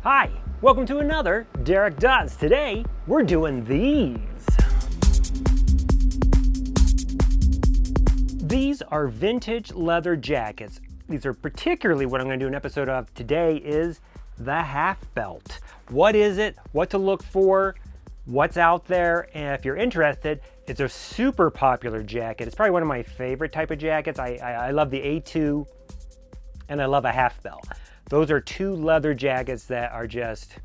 Hi, welcome to another Derek Does. Today, we're doing these. These are vintage leather jackets. These are particularly what I'm going to do an episode of today is the half belt. What is it? What to look for? What's out there? And if you're interested, it's a super popular jacket. It's probably one of my favorite type of jackets. I love the A2 and I love a half belt. Those are two leather jackets that are just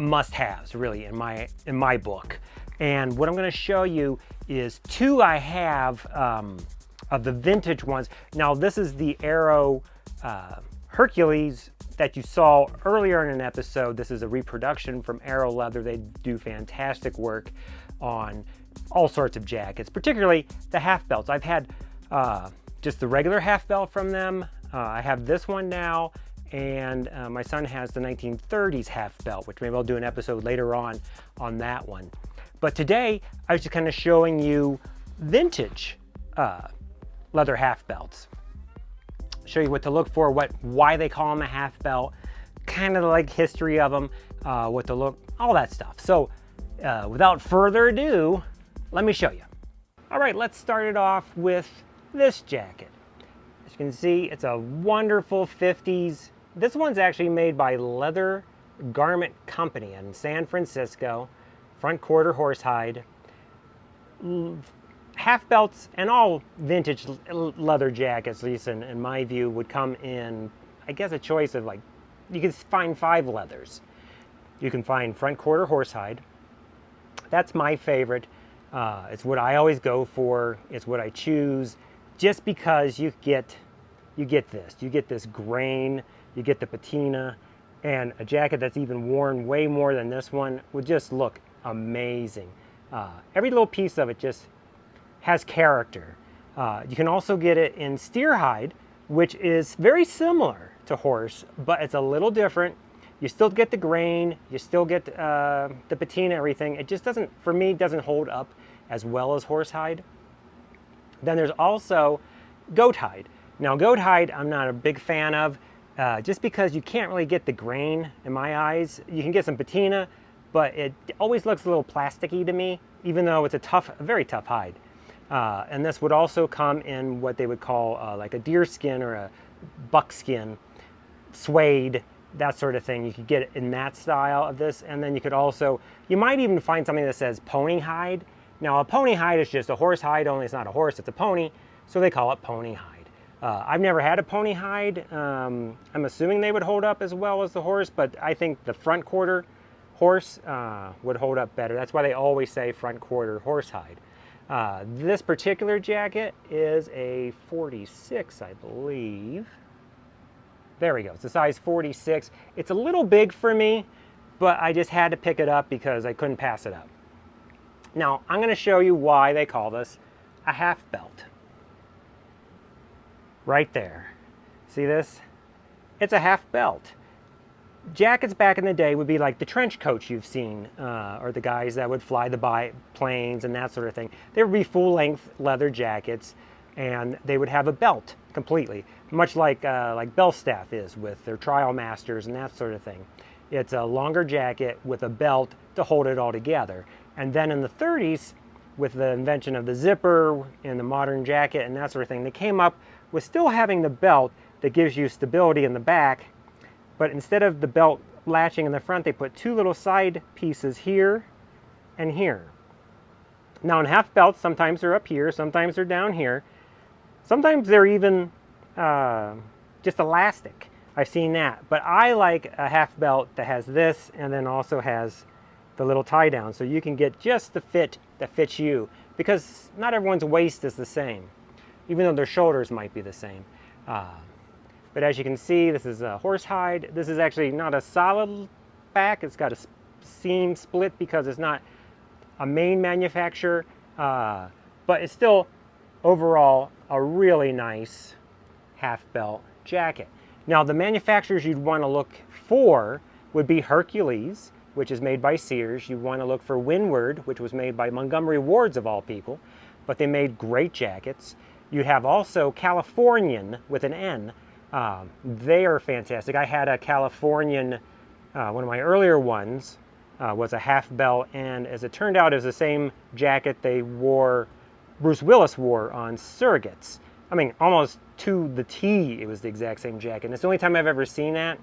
must-haves, really, in my book. And what I'm going to show you is two I have of the vintage ones. Now, this is the Arrow Hercules that you saw earlier in an episode. This is a reproduction from Arrow Leather. They do fantastic work on all sorts of jackets, particularly the half belts. I've had just the regular half belt from them. I have this one now. And my son has the 1930s half belt, which maybe I'll do an episode later on that one. But today, I was just kind of showing you vintage leather half belts. Show you what to look for, why they call them a half belt, kind of like history of them, what to look, all that stuff. So without further ado, let me show you. All right, let's start it off with this jacket. As you can see, it's a wonderful 50s. This one's actually made by Leather Garment Company in San Francisco, front quarter Horsehide. Half belts and all vintage leather jackets, at least in my view, would come in, I guess, a choice of like, you can find 5 leathers. You can find front quarter Horsehide. That's my favorite. It's what I always go for. It's what I choose, just because you get this grain, you get the patina, and a jacket that's even worn way more than this one would just look amazing. Every little piece of it just has character. You can also get it in steer hide, which is very similar to horse, but it's a little different. You still get the grain, you still get the patina, everything. It just doesn't, for me, doesn't hold up as well as horsehide. Then there's also goat hide. Now, goat hide, I'm not a big fan of, just because you can't really get the grain in my eyes. You can get some patina, but it always looks a little plasticky to me, even though it's a very tough hide. And this would also come in what they would call like a deer skin or a buckskin, suede, that sort of thing. You could get it in that style of this, and then you could also, you might even find something that says pony hide. Now, a pony hide is just a horse hide, only it's not a horse, it's a pony, so they call it pony hide. I've never had a pony hide. I'm assuming they would hold up as well as the horse, but I think the front quarter horse would hold up better. That's why they always say front quarter horse hide. This particular jacket is a 46, I believe. There we go. It's a size 46. It's a little big for me, but I just had to pick it up because I couldn't pass it up. Now, I'm going to show you why they call this a half belt. Right there. See this? It's a half belt. Jackets back in the day would be like the trench coats you've seen, or the guys that would fly the planes and that sort of thing. They would be full-length leather jackets, and they would have a belt completely, much like Belstaff is with their trial masters and that sort of thing. It's a longer jacket with a belt to hold it all together. And then in the 30s, with the invention of the zipper and the modern jacket and that sort of thing, they came up with still having the belt that gives you stability in the back, but instead of the belt latching in the front, they put 2 little side pieces here and here. Now in half belts, sometimes they're up here, sometimes they're down here. Sometimes they're even just elastic. I've seen that, but I like a half belt that has this and then also has the little tie down, so you can get just the fit that fits you, because not everyone's waist is the same, even though their shoulders might be the same. But as you can see, this is a horsehide. This is actually not a solid back. It's got a seam split because it's not a main manufacturer, but it's still overall a really nice half belt jacket. Now, the manufacturers you'd want to look for would be Hercules, which is made by Sears. You want to look for Windward, which was made by Montgomery Wards of all people, but they made great jackets. You have also Californian with an N. They are fantastic. I had a Californian One of my earlier ones was a half belt, and as it turned out, it was the same jacket Bruce Willis wore on Surrogates. I mean, almost to the T, it was the exact same jacket. And it's the only time I've ever seen that.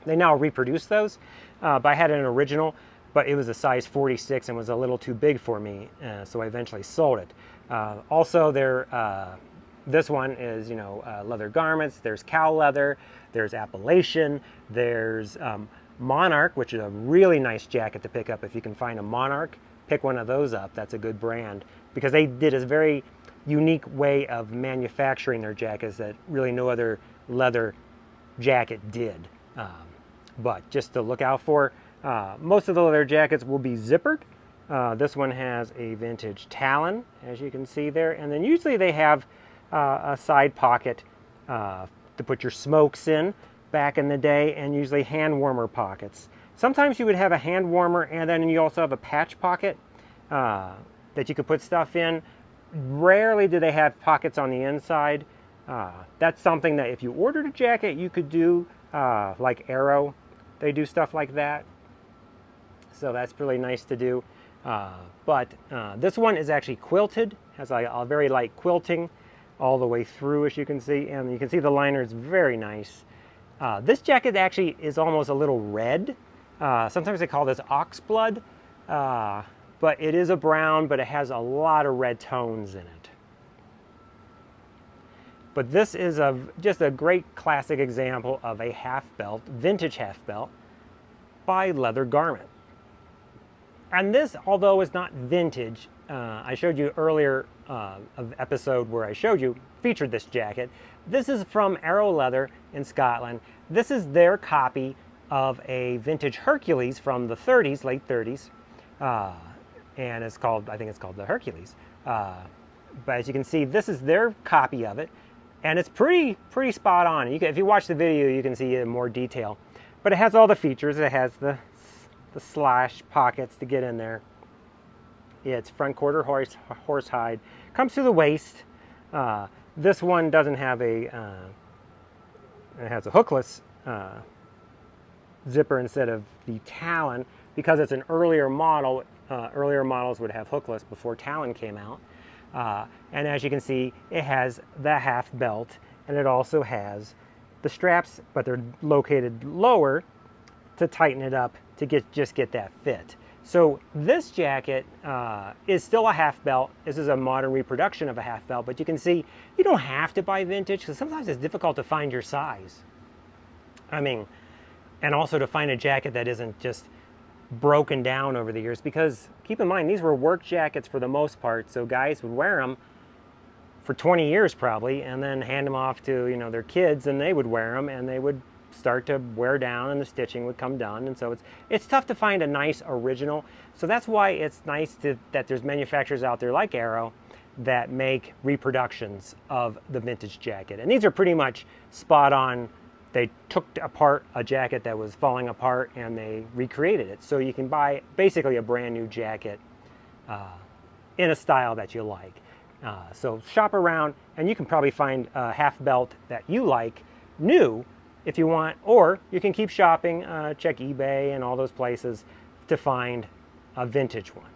They now reproduce those, but I had an original, but it was a size 46 and was a little too big for me, so I eventually sold it. Also, this one is, leather garments. There's cow leather, there's Appalachian, there's Monarch, which is a really nice jacket to pick up if you can find a Monarch. Pick one of those up. That's a good brand because they did a very unique way of manufacturing their jackets that really no other leather jacket did. But just to look out for, most of the leather jackets will be zippered. This one has a vintage Talon, as you can see there, and then usually they have a side pocket to put your smokes in back in the day, and usually hand warmer pockets. Sometimes you would have a hand warmer, and then you also have a patch pocket that you could put stuff in. Rarely do they have pockets on the inside. That's something that if you ordered a jacket, you could do, like Arrow. They do stuff like that. So that's really nice to do. But this one is actually quilted, has a very light quilting all the way through, as you can see. And you can see the liner is very nice. This jacket actually is almost a little red. Sometimes they call this oxblood. But it is a brown, but it has a lot of red tones in it. But this is just a great classic example of a half belt, vintage half belt, by Leather Garment. And this, although it's not vintage, I showed you earlier of episode where I showed you, featured this jacket. This is from Arrow Leather in Scotland. This is their copy of a vintage Hercules from the 30s, late 30s. And it's called, I think it's called the Hercules. But as you can see, this is their copy of it. And it's pretty spot on. If you watch the video, you can see it in more detail. But it has all the features. It has the slash pockets to get in there. Yeah, it's front quarter horsehide. Comes to the waist. This one doesn't have it has a hookless zipper instead of the Talon because it's an earlier model. Earlier models would have hookless before Talon came out. And as you can see, it has the half belt, and it also has the straps, but they're located lower to tighten it up to just get that fit. So this jacket is still a half belt. This is a modern reproduction of a half belt, but you can see you don't have to buy vintage because sometimes it's difficult to find your size. I mean, and also to find a jacket that isn't just broken down over the years, because keep in mind these were work jackets for the most part, so guys would wear them for 20 years probably and then hand them off to their kids, and they would wear them and they would start to wear down and the stitching would come done, and so it's tough to find a nice original. So that's why it's nice that there's manufacturers out there like Arrow that make reproductions of the vintage jacket, and these are pretty much spot on. They took apart a jacket that was falling apart and they recreated it. So you can buy basically a brand new jacket in a style that you like. So shop around and you can probably find a half belt that you like new if you want, or you can keep shopping, check eBay and all those places to find a vintage one.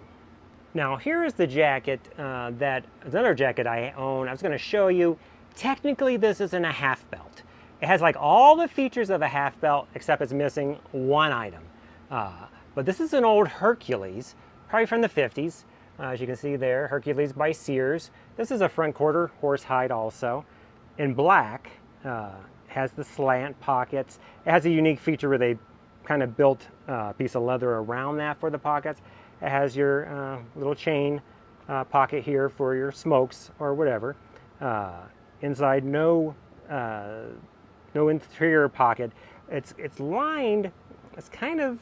Now here is the jacket another jacket I own. I was going to show you. Technically this isn't a half belt. It has like all the features of a half belt, except it's missing one item. But this is an old Hercules, probably from the 50s. As you can see there, Hercules by Sears. This is a front quarter horsehide also. In black, has the slant pockets. It has a unique feature where they kind of built a piece of leather around that for the pockets. It has your little chain pocket here for your smokes or whatever. Inside, no interior pocket. It's lined. It's kind of,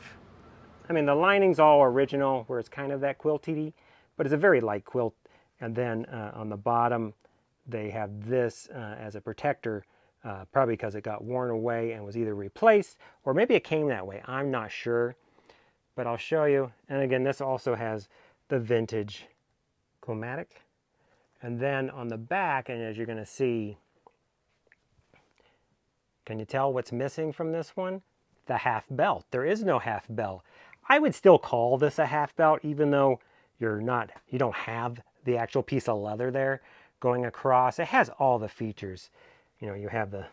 I mean, the lining's all original, where it's kind of that quilty, but it's a very light quilt. And then on the bottom, they have this as a protector, probably because it got worn away and was either replaced, or maybe it came that way. I'm not sure, but I'll show you. And again, this also has the vintage chromatic. And then on the back, and as you're going to see, can you tell what's missing from this one? the half belt. There is no half belt. I would still call this a half belt, even though you don't have the actual piece of leather there going across. It has all the features. You know, you have the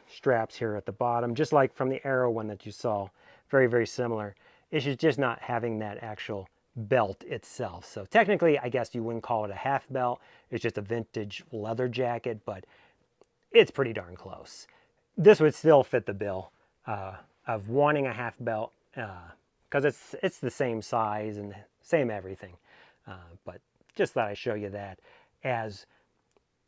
straps here at the bottom, just like from the Arrow one that you saw. Very, very similar. It's just not having that actual belt itself. So technically, I guess you wouldn't call it a half belt. It's just a vintage leather jacket, but it's pretty darn close. This would still fit the bill of wanting a half belt, because it's the same size and same everything. But just thought I'd show you that, as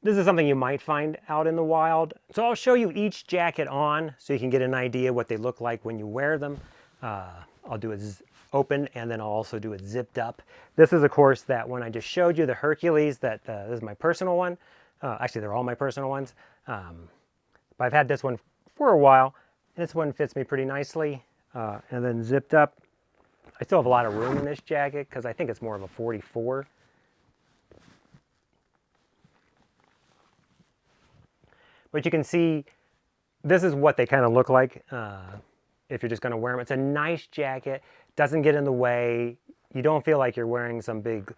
this is something you might find out in the wild. So I'll show you each jacket on so you can get an idea what they look like when you wear them. I'll do it open, and then I'll also do it zipped up. This is, of course, that one I just showed you, the Hercules. This is my personal one. Actually, they're all my personal ones. But I've had this one for a while. This one fits me pretty nicely. And then zipped up. I still have a lot of room in this jacket because I think it's more of a 44. But you can see this is what they kind of look like if you're just going to wear them. It's a nice jacket, doesn't get in the way. You don't feel like you're wearing some big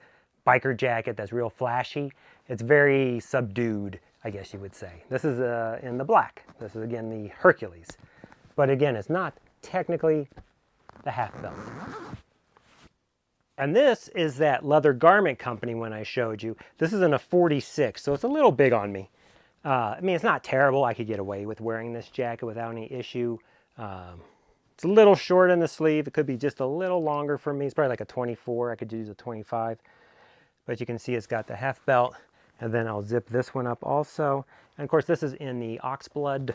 biker jacket that's real flashy. It's very subdued, I guess you would say. This is in the black. This is, again, the Hercules. But again, it's not technically the half belt. And this is that leather garment company one I showed you. This is in a 46, so it's a little big on me. I mean, it's not terrible. I could get away with wearing this jacket without any issue. It's a little short in the sleeve. It could be just a little longer for me. It's probably like a 24. I could use a 25. But you can see it's got the half belt. And then I'll zip this one up also. And of course, this is in the oxblood.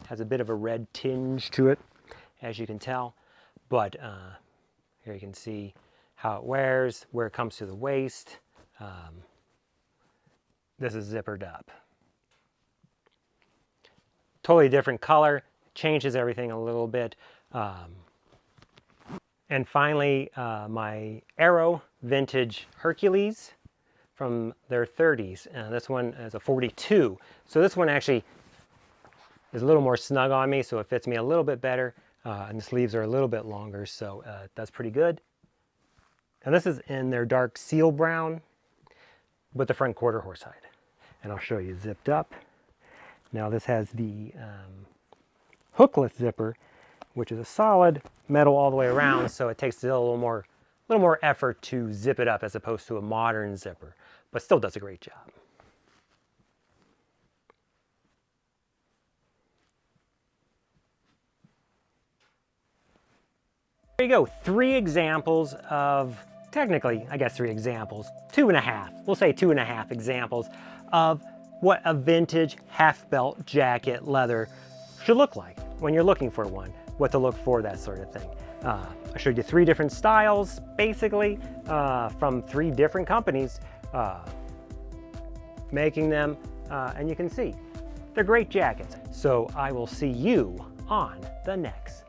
Has a bit of a red tinge to it, as you can tell. But here you can see how it wears, where it comes to the waist. This is zippered up. Totally different color, changes everything a little bit. And finally, my Arrow vintage Hercules from their 30s. This one is a 42. So this one actually is a little more snug on me, so it fits me a little bit better. And the sleeves are a little bit longer, so that's pretty good. And this is in their dark seal brown with the front quarter horsehide. And I'll show you zipped up. Now this has the hookless zipper, which is a solid metal all the way around, so it takes a little more effort to zip it up as opposed to a modern zipper, but still does a great job. There you go, 3 examples of, technically, I guess 3 examples, 2.5, we'll say 2.5 examples of what a vintage half belt jacket leather should look like when you're looking for one, what to look for, that sort of thing. I showed you 3 different styles, basically, from 3 different companies making them, and you can see they're great jackets. So I will see you on the next